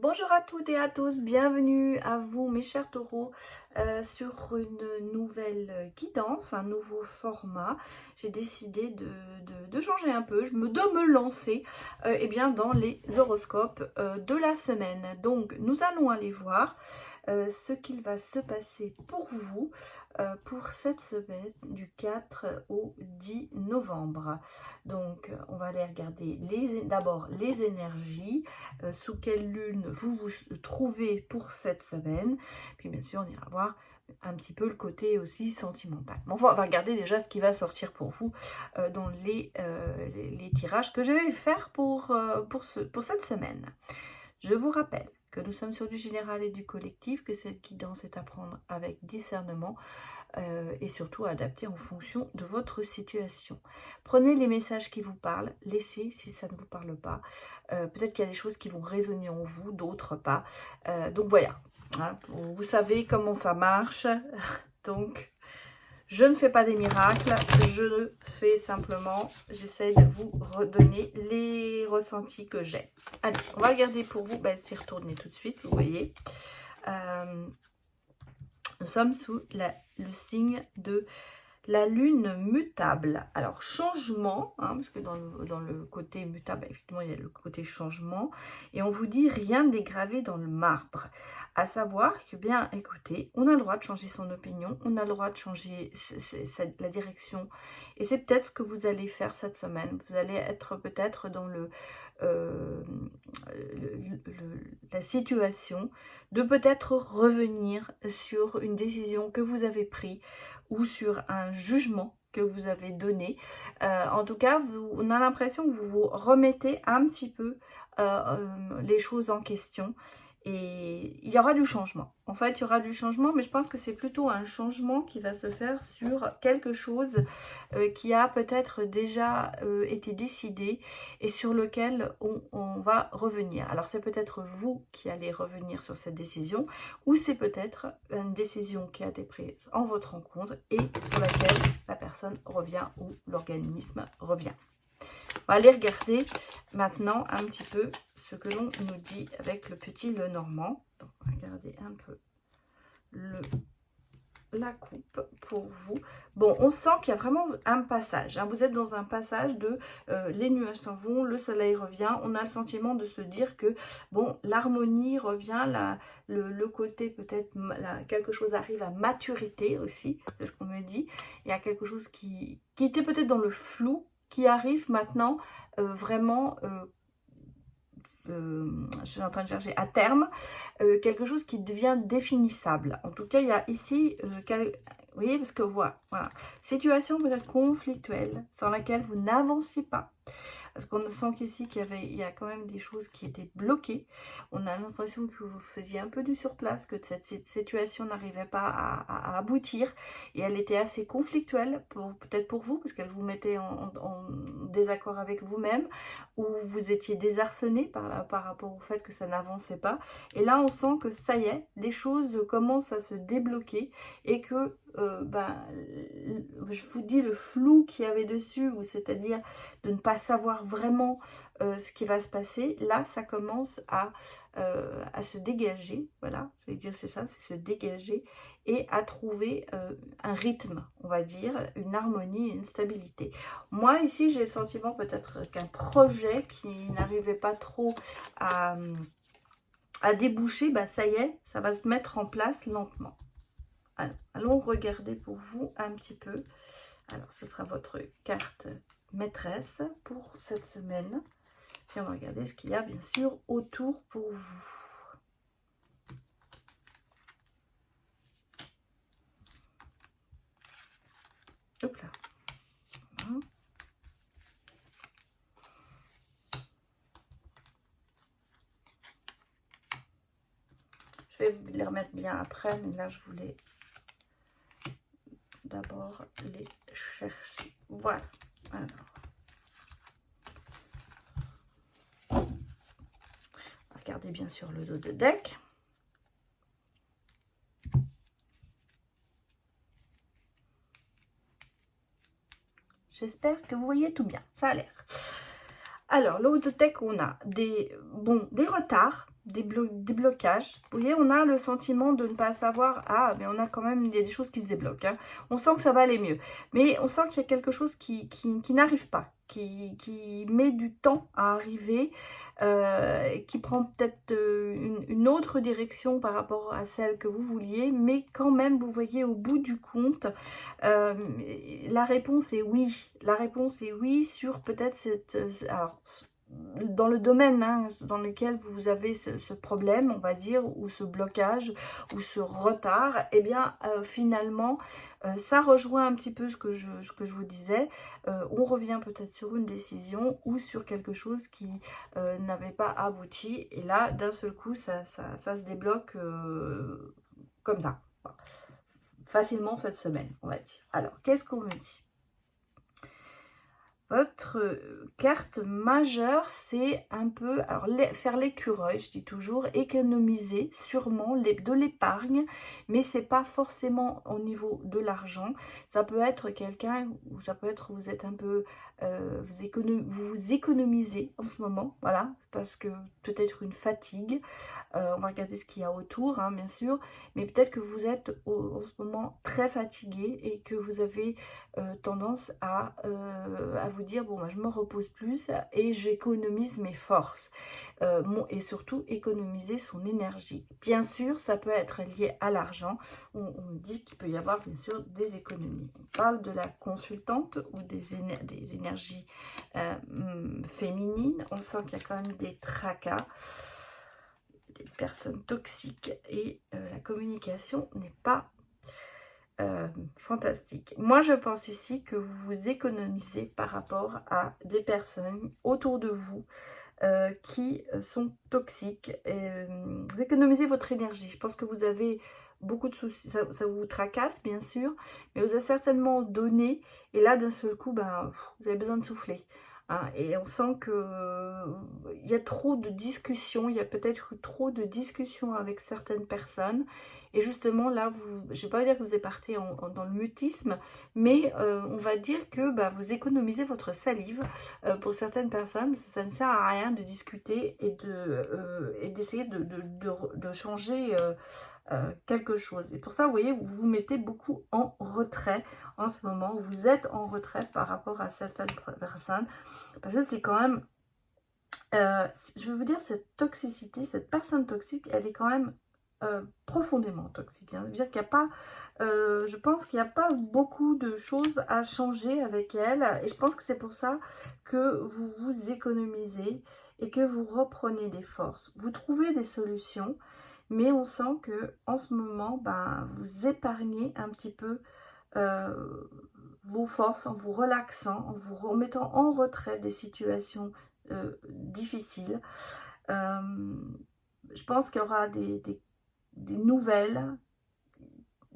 Bonjour à toutes et à tous, bienvenue à vous mes chers taureaux sur une nouvelle guidance, un nouveau format. J'ai décidé de changer un peu, de me lancer eh bien, dans les horoscopes de la semaine. Donc nous allons aller voir ce qu'il va se passer pour vous pour cette semaine du 4 au 10 novembre. Donc on va aller regarder d'abord les énergies, sous quelle lune vous vous trouvez pour cette semaine. Puis bien sûr, on ira voir un petit peu le côté aussi sentimental. Bon, enfin, on va regarder déjà ce qui va sortir pour vous dans les tirages que je vais faire pour cette semaine. Je vous rappelle que nous sommes sur du général et du collectif, que cette guidance est à prendre avec discernement et surtout à adapter en fonction de votre situation. Prenez les messages qui vous parlent, laissez si ça ne vous parle pas. Peut-être qu'il y a des choses qui vont résonner en vous, d'autres pas. Donc voilà, hein, vous savez comment ça marche. Donc, je ne fais pas des miracles, je fais simplement, j'essaie de vous redonner les ressentis que j'ai. Allez, on va regarder pour vous, c'est retourné tout de suite, vous voyez. Nous sommes sous le signe de la lune mutable. Alors, changement, hein, parce que dans le côté mutable, effectivement, il y a le côté changement. Et on vous dit rien n'est gravé dans le marbre. À savoir que, bien, écoutez, on a le droit de changer son opinion, on a le droit de changer la direction. Et c'est peut-être ce que vous allez faire cette semaine. Vous allez être peut-être dans euh, la situation de peut-être revenir sur une décision que vous avez prise ou sur un jugement que vous avez donné. En tout cas, on a l'impression que vous vous remettez un petit peu les choses en question. Et il y aura du changement. En fait, il y aura du changement, mais je pense que c'est plutôt un changement qui va se faire sur quelque chose qui a peut-être déjà été décidé et sur lequel on va revenir. Alors, c'est peut-être vous qui allez revenir sur cette décision ou c'est peut-être une décision qui a été prise en votre rencontre et sur laquelle la personne revient ou l'organisme revient. On va aller regarder maintenant un petit peu ce que l'on nous dit avec le petit Lenormand. Donc, on va regarder un peu la coupe pour vous. Bon, on sent qu'il y a vraiment un passage. Hein. Vous êtes dans un passage de les nuages s'en vont, le soleil revient. On a le sentiment de se dire que, bon, l'harmonie revient, le côté peut-être, quelque chose arrive à maturité aussi, c'est ce qu'on me dit. Il y a quelque chose qui était peut-être dans le flou, qui arrive maintenant vraiment, je suis en train de chercher, à terme, quelque chose qui devient définissable. En tout cas, il y a ici, vous voyez, parce que voilà, situation peut-être conflictuelle sur laquelle vous n'avancez pas. Parce qu'on sent qu'ici, il y a quand même des choses qui étaient bloquées. On a l'impression que vous faisiez un peu du surplace, que cette situation n'arrivait pas à aboutir. Et elle était assez conflictuelle, peut-être pour vous, parce qu'elle vous mettait en désaccord avec vous-même, ou vous étiez désarçonné par rapport au fait que ça n'avançait pas. Et là, on sent que ça y est, les choses commencent à se débloquer et que je vous dis le flou qu'il y avait dessus, ou c'est-à-dire de ne pas savoir vraiment ce qui va se passer, là ça commence à se dégager, voilà, je vais dire c'est ça, c'est se dégager et à trouver un rythme, on va dire, une harmonie, une stabilité. Moi ici j'ai le sentiment peut-être qu'un projet qui n'arrivait pas trop à déboucher, ça y est, ça va se mettre en place lentement. Alors, allons regarder pour vous un petit peu. Alors, ce sera votre carte maîtresse pour cette semaine. Et on va regarder ce qu'il y a, bien sûr, autour pour vous. Hop là. Voilà. Je vais les remettre bien après, mais là, je voulais d'abord les chercher. Voilà. Alors. Regardez bien sûr le dos de deck. J'espère que vous voyez tout bien. Ça a l'air. Alors, l'autre deck, on a des retards, des blocages. Vous voyez, on a le sentiment de ne pas savoir, ah, mais on a quand même des choses qui se débloquent. Hein. On sent que ça va aller mieux. Mais on sent qu'il y a quelque chose qui n'arrive pas, qui met du temps à arriver, qui prend peut-être une autre direction par rapport à celle que vous vouliez, mais quand même, vous voyez, au bout du compte, la réponse est oui. La réponse est oui sur peut-être cette... Alors, dans le domaine hein, dans lequel vous avez ce problème, on va dire, ou ce blocage, ou ce retard, eh bien, finalement, ça rejoint un petit peu ce que je vous disais. On revient peut-être sur une décision ou sur quelque chose qui n'avait pas abouti. Et là, d'un seul coup, ça se débloque comme ça. Facilement cette semaine, on va dire. Alors, qu'est-ce qu'on me dit? Votre carte majeure, c'est un peu, alors faire l'écureuil, je dis toujours, économiser sûrement de l'épargne, mais c'est pas forcément au niveau de l'argent. Ça peut être quelqu'un, ou ça peut être vous êtes un peu, vous économisez en ce moment, voilà, parce que peut-être une fatigue. On va regarder ce qu'il y a autour, hein, bien sûr, mais peut-être que vous êtes en ce moment très fatigué et que vous avez tendance à vous dire, bon, moi, je me repose plus et j'économise mes forces. Et surtout, économiser son énergie. Bien sûr, ça peut être lié à l'argent. On dit qu'il peut y avoir, bien sûr, des économies. On parle de la consultante ou des énergies féminines. On sent qu'il y a quand même des tracas, des personnes toxiques et la communication n'est pas fantastique. Moi, je pense ici que vous vous économisez par rapport à des personnes autour de vous qui sont toxiques. Vous économisez votre énergie. Je pense que vous avez beaucoup de soucis. Ça vous tracasse, bien sûr, mais vous avez certainement donné. Et là, d'un seul coup, ben, vous avez besoin de souffler. Hein, et on sent que il y a trop de discussions, il y a peut-être trop de discussions avec certaines personnes. Et justement, là, je ne vais pas dire que vous êtes parti dans le mutisme, mais on va dire que bah, vous économisez votre salive pour certaines personnes. Ça ne sert à rien de discuter et d'essayer de changer quelque chose. Et pour ça, vous voyez, vous vous mettez beaucoup en retrait en ce moment. Vous êtes en retrait par rapport à certaines personnes. Parce que c'est quand même... je veux vous dire, cette toxicité, cette personne toxique, elle est quand même profondément toxique. Hein. Je veux dire qu'il n'y a pas... je pense qu'il n'y a pas beaucoup de choses à changer avec elle. Et je pense que c'est pour ça que vous vous économisez et que vous reprenez des forces. Vous trouvez des solutions, mais on sent que en ce moment, ben, vous épargnez un petit peu vos forces en vous relaxant, en vous remettant en retrait des situations difficiles. Je pense qu'il y aura des nouvelles,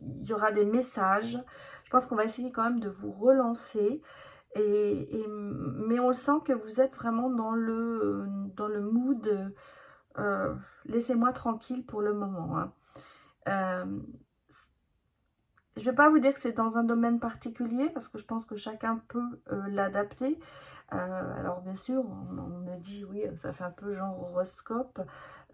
il y aura des messages. Je pense qu'on va essayer quand même de vous relancer. Mais on le sent que vous êtes vraiment dans le mood laissez-moi tranquille pour le moment. Hein. Je ne vais pas vous dire que c'est dans un domaine particulier parce que je pense que chacun peut l'adapter. Alors bien sûr, on me dit oui, ça fait un peu genre horoscope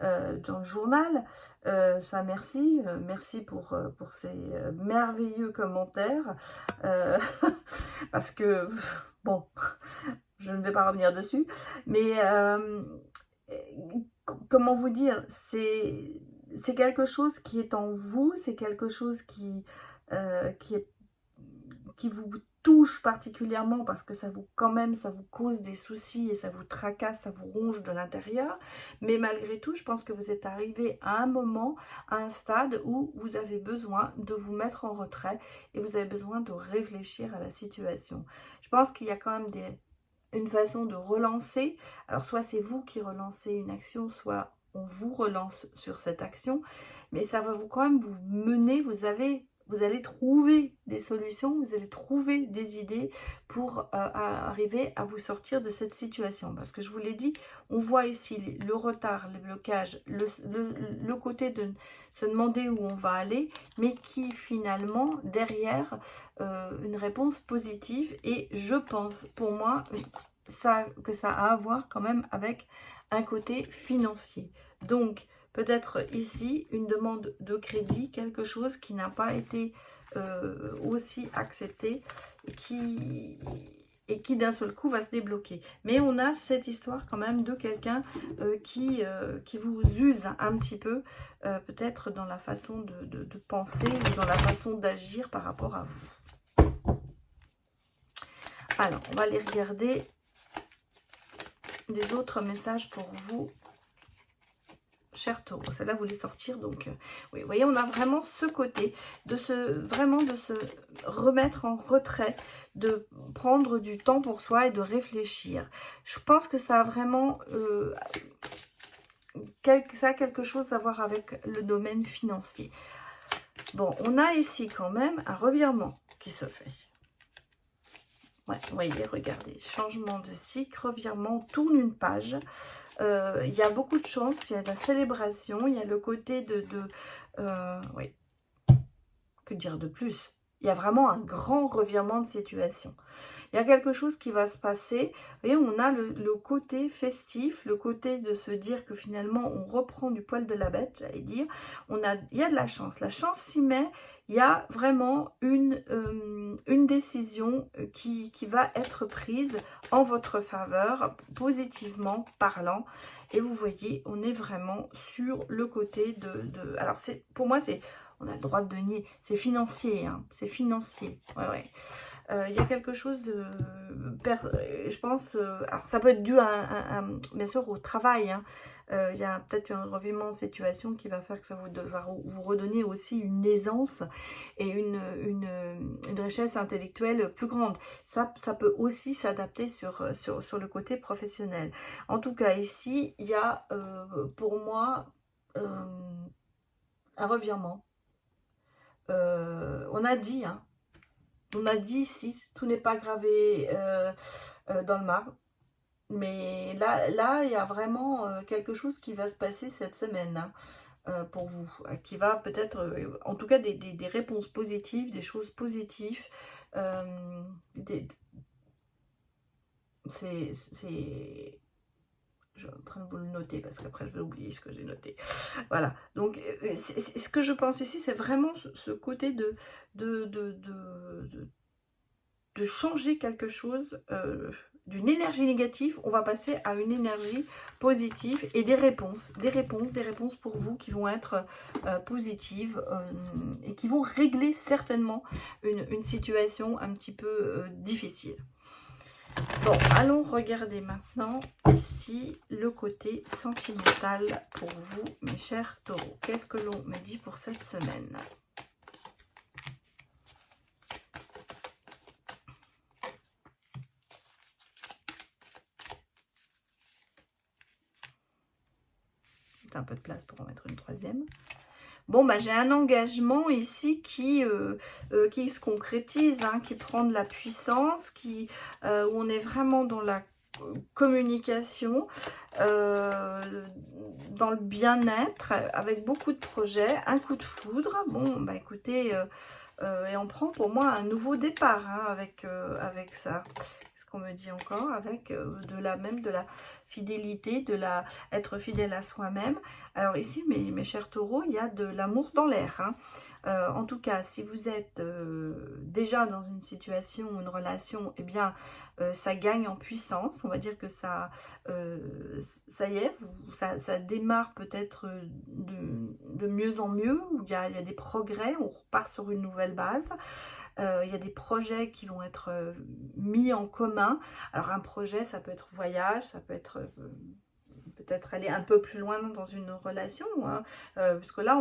dans le journal. Ça merci, merci pour ces merveilleux commentaires. Parce que, bon, je ne vais pas revenir dessus. Mais comment vous dire, c'est quelque chose qui est en vous, c'est quelque chose qui vous touche particulièrement parce que ça vous cause des soucis et ça vous tracasse, ça vous ronge de l'intérieur. Mais malgré tout, je pense que vous êtes arrivé à un moment, à un stade où vous avez besoin de vous mettre en retrait et vous avez besoin de réfléchir à la situation. Je pense qu'il y a quand même une façon de relancer. Alors soit c'est vous qui relancez une action, soit on vous relance sur cette action, mais ça va quand même vous mener, vous allez trouver des solutions, vous allez trouver des idées pour arriver à vous sortir de cette situation. Parce que je vous l'ai dit, on voit ici le retard, les blocages, le côté de se demander où on va aller, mais qui finalement, derrière, une réponse positive. Et je pense, pour moi, que ça a à voir quand même avec un côté financier. Donc, peut-être ici, une demande de crédit, quelque chose qui n'a pas été aussi accepté et qui d'un seul coup va se débloquer. Mais on a cette histoire quand même de quelqu'un qui vous use un petit peu, peut-être dans la façon de penser ou dans la façon d'agir par rapport à vous. Alors, on va aller regarder des autres messages pour vous, cher Taureau. Celle-là voulait sortir, donc oui, vous voyez, on a vraiment ce côté de se remettre en retrait, de prendre du temps pour soi et de réfléchir. Je pense que ça a vraiment quelque chose à voir avec le domaine financier. Bon, on a ici quand même un revirement qui se fait. Ouais, vous voyez, regardez, changement de cycle, revirement, on tourne une page. Il y a beaucoup de chance, il y a de la célébration, il y a le côté oui, que dire de plus? Il y a vraiment un grand revirement de situation. Il y a quelque chose qui va se passer. Vous voyez, on a le côté festif, le côté de se dire que finalement, on reprend du poil de la bête, j'allais dire. Il y a de la chance. La chance s'y met. Il y a vraiment une décision qui va être prise en votre faveur, positivement parlant. Et vous voyez, on est vraiment sur le côté alors, pour moi, on a le droit de nier. C'est financier, hein. C'est financier. Ouais, ouais. Il y a quelque chose de... je pense... alors, ça peut être dû bien sûr, au travail. Hein. Il y a peut-être un revirement de situation qui va faire que ça va vous redonner aussi une aisance et une richesse intellectuelle plus grande. Ça peut aussi s'adapter sur le côté professionnel. En tout cas, ici, il y a pour moi un revirement. On a dit, hein, on a dit ici, tout n'est pas gravé dans le marbre. Mais là, il y a vraiment quelque chose qui va se passer cette semaine, hein, pour vous. Qui va peut-être, en tout cas, des réponses positives, des choses positives. C'est... Je suis en train de vous le noter parce qu'après je vais oublier ce que j'ai noté. Voilà, donc ce que je pense ici, c'est vraiment ce côté de changer quelque chose, d'une énergie négative, on va passer à une énergie positive et des réponses pour vous qui vont être positives et qui vont régler certainement une situation un petit peu difficile. Bon, allons regarder maintenant ici le côté sentimental pour vous, mes chers taureaux. Qu'est-ce que l'on me dit pour cette semaine ? Un peu de place pour en mettre une troisième. Bon, bah, j'ai un engagement ici qui se concrétise, hein, qui prend de la puissance, où on est vraiment dans la communication, dans le bien-être, avec beaucoup de projets, un coup de foudre. Bon, bah écoutez, et on prend pour moi un nouveau départ, hein, avec ça. Qu'est-ce qu'on me dit encore? Avec de la fidélité, être fidèle à soi-même. Alors ici, mes chers taureaux, il y a de l'amour dans l'air, hein. En tout cas, si vous êtes déjà dans une situation ou une relation, eh bien, ça gagne en puissance. On va dire que ça y est, ça démarre peut-être de mieux en mieux, où il y a des progrès, on repart sur une nouvelle base. Il y a des projets qui vont être mis en commun. Alors un projet, ça peut être voyage, ça peut être peut-être aller un peu plus loin dans une relation, hein, parce que là,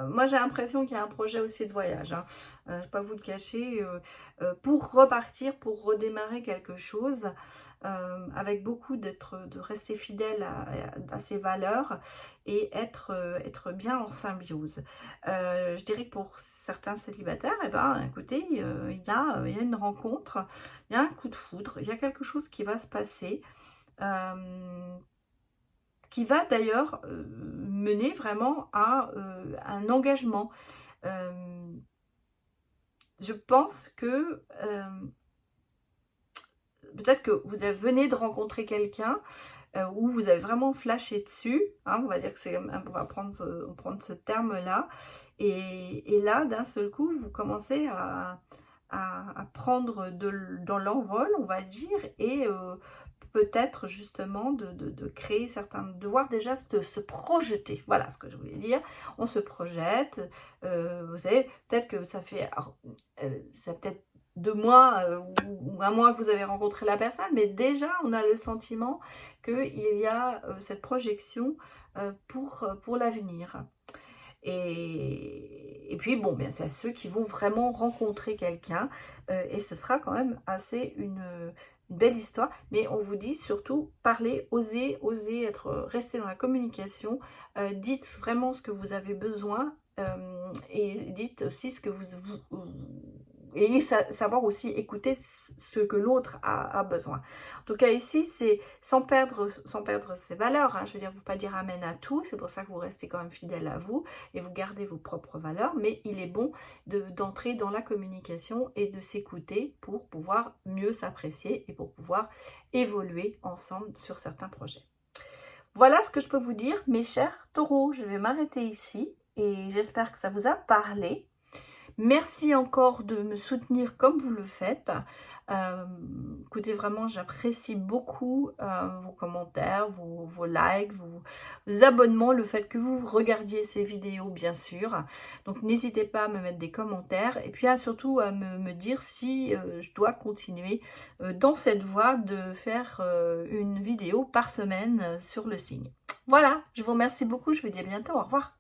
moi j'ai l'impression qu'il y a un projet aussi de voyage, hein, je ne vais pas vous le cacher, pour repartir, pour redémarrer quelque chose, avec beaucoup de rester fidèle à ses valeurs et être bien en symbiose. Je dirais que pour certains célibataires, eh ben, écoutez, il y a une rencontre, il y a un coup de foudre, il y a quelque chose qui va se passer, qui va d'ailleurs mener vraiment à un engagement. Je pense que peut-être que vous venez de rencontrer quelqu'un où vous avez vraiment flashé dessus, hein, on va dire que c'est, on va prendre ce terme-là, et là, d'un seul coup, vous commencez à prendre dans l'envol, on va dire, et peut-être justement de créer certains, de voir déjà se projeter, voilà ce que je voulais dire, on se projette, vous savez, peut-être que ça fait, ça peut-être 2 mois ou 1 mois que vous avez rencontré la personne, mais déjà on a le sentiment qu'il y a cette projection pour l'avenir. Et puis bon, bien c'est à ceux qui vont vraiment rencontrer quelqu'un, et ce sera quand même assez une belle histoire. Mais on vous dit surtout, parlez, osez être, rester dans la communication, dites vraiment ce que vous avez besoin, et dites aussi ce que et savoir aussi écouter ce que l'autre a besoin. En tout cas ici, c'est sans perdre ses valeurs, hein. Je veux dire, vous ne pas dire amen à tout, c'est pour ça que vous restez quand même fidèle à vous et vous gardez vos propres valeurs, mais il est bon d'entrer dans la communication et de s'écouter pour pouvoir mieux s'apprécier et pour pouvoir évoluer ensemble sur certains projets. Voilà ce que je peux vous dire, mes chers taureaux. Je vais m'arrêter ici et j'espère que ça vous a parlé. Merci encore de me soutenir comme vous le faites. Écoutez, vraiment, j'apprécie beaucoup vos commentaires, vos likes, vos abonnements, le fait que vous regardiez ces vidéos, bien sûr. Donc, n'hésitez pas à me mettre des commentaires et puis surtout à me dire si je dois continuer dans cette voie de faire une vidéo par semaine sur le signe. Voilà, je vous remercie beaucoup, je vous dis à bientôt, au revoir.